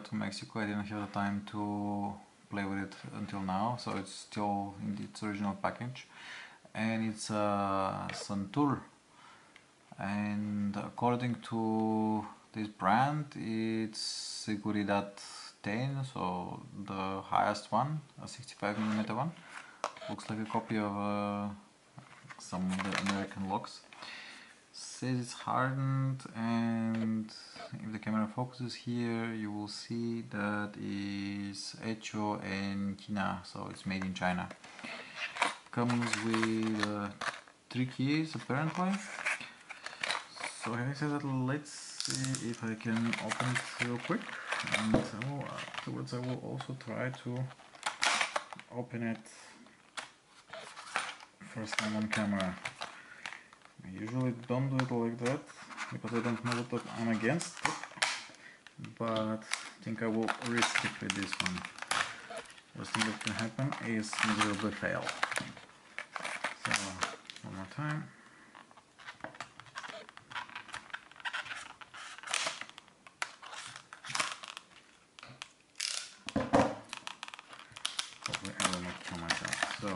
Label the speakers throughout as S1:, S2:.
S1: got to Mexico, I didn't have the time to play with it until now, so it's still in its original package, and it's a Santul, and according to this brand it's Seguridad 10, so the highest one, a 65mm one. Looks like a copy of some of the American locks. Says it's hardened, and if the camera focuses here you will see that is hecho en China, so it's made in China. Comes with 3 keys apparently. So having said that, let's see if I can open it real quick, and afterwards I will also try to open it first time on camera. I usually don't do it like that because I don't know what I'm against, but I think I will risk it with this one. Worst thing that can happen is miserably fail. So, one more time. Hopefully I will not kill myself. So,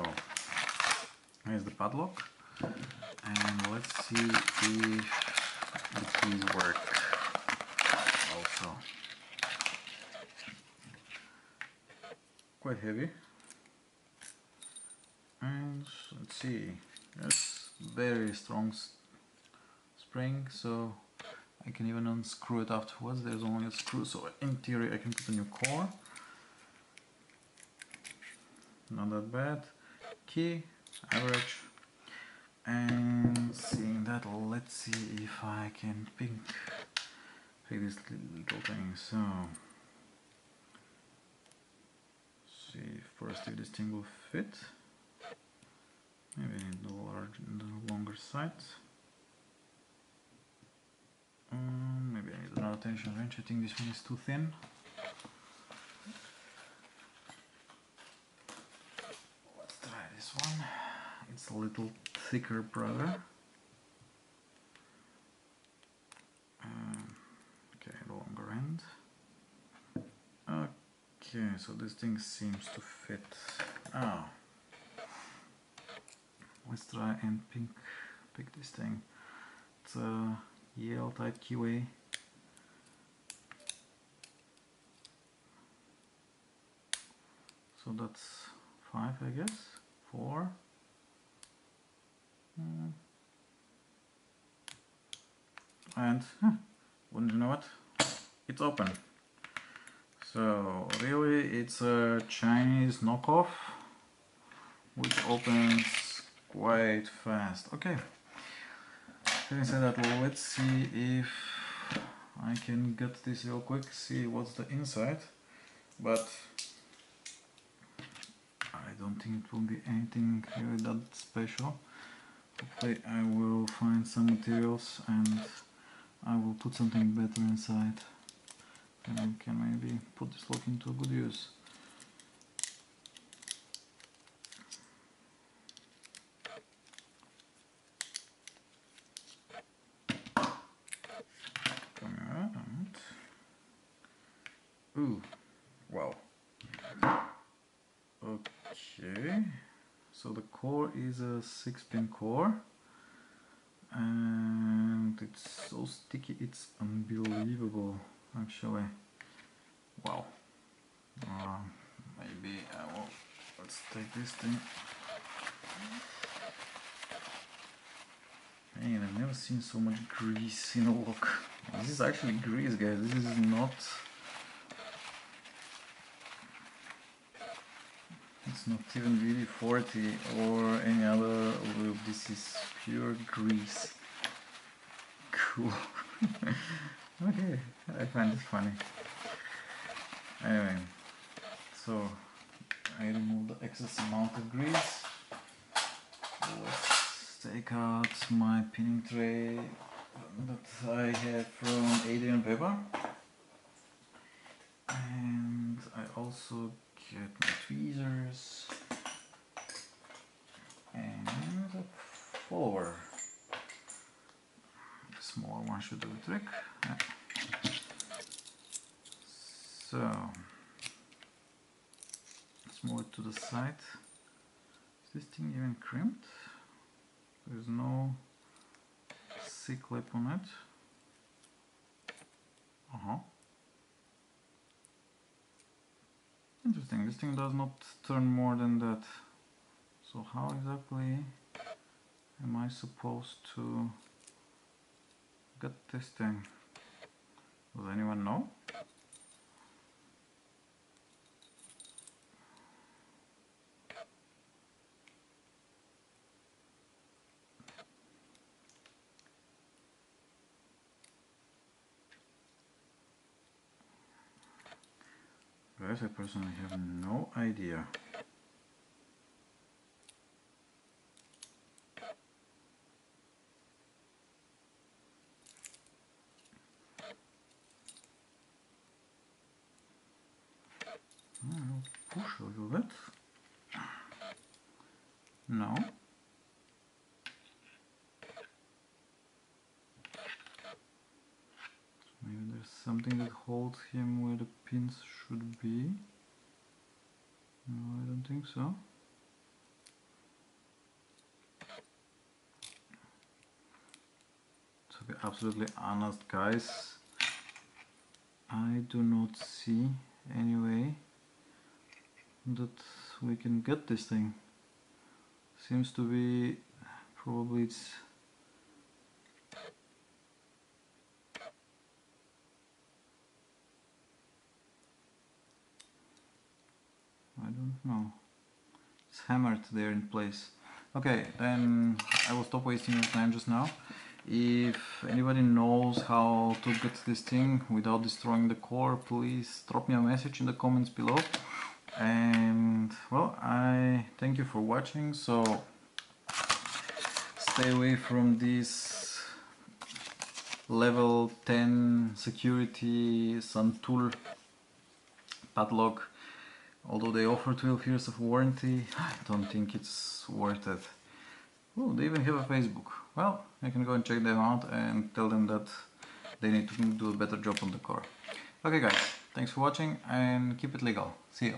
S1: here's the padlock. And let's see if the keys work also. Quite heavy. And let's see, there's very strong spring, so I can even unscrew it afterwards. There's only a screw, so in theory I can put a new core. Not that bad. Key, average. And seeing that, let's see if I can pick this little thing. So, see first if this thing will fit. Maybe I need the longer sides. Maybe I need another tension wrench. I think this one is too thin. Let's try this one. It's a little thicker, brother. Okay, the longer end. Okay, so this thing seems to fit. Oh. Let's try and pick this thing. It's a Yale type keyway. So that's 5, I guess. 4. And wouldn't you know it, it's open. So really it's a Chinese knockoff which opens quite fast. Okay, having said that, let's see if I can get this real quick, see what's the inside, but I don't think it will be anything really that special. Hopefully I will find some materials and I will put something better inside, and I can maybe put this lock into good use. Ooh, wow. Okay, so the core is a 6-pin core, and it's so sticky, it's unbelievable actually. Wow. Maybe I will, let's take this thing. Man, I've never seen so much grease in a lock. This is actually grease, guys. This is not... It's not even WD-40 or any other lube. This is pure grease. Cool. Okay, I find it funny. Anyway, so I removed the excess amount of grease. Let's take out my pinning tray that I have from Adrian Weber, and I also get my tweezers and a follower. The smaller one should do the trick. So the side. Is this thing even crimped? There's no C-clip on it. Interesting, this thing does not turn more than that. So how exactly am I supposed to get this thing? Does anyone know? Guys, I personally have no idea. I'll push a little bit. No. Maybe there's something that holds him where the pins should be. No, I don't think so. To be absolutely honest, guys, I do not see any way that we can get this thing. Seems to be probably it's I don't know. It's hammered there in place. Okay, then I will stop wasting your time just now. If anybody knows how to get this thing without destroying the core, please drop me a message in the comments below. And well, I thank you for watching. So stay away from this level 10 security Santul padlock. Although they offer 12 years of warranty, I don't think it's worth it. Oh, they even have a Facebook. Well, I can go and check them out and tell them that they need to do a better job on the core. Okay guys, thanks for watching and keep it legal. See you.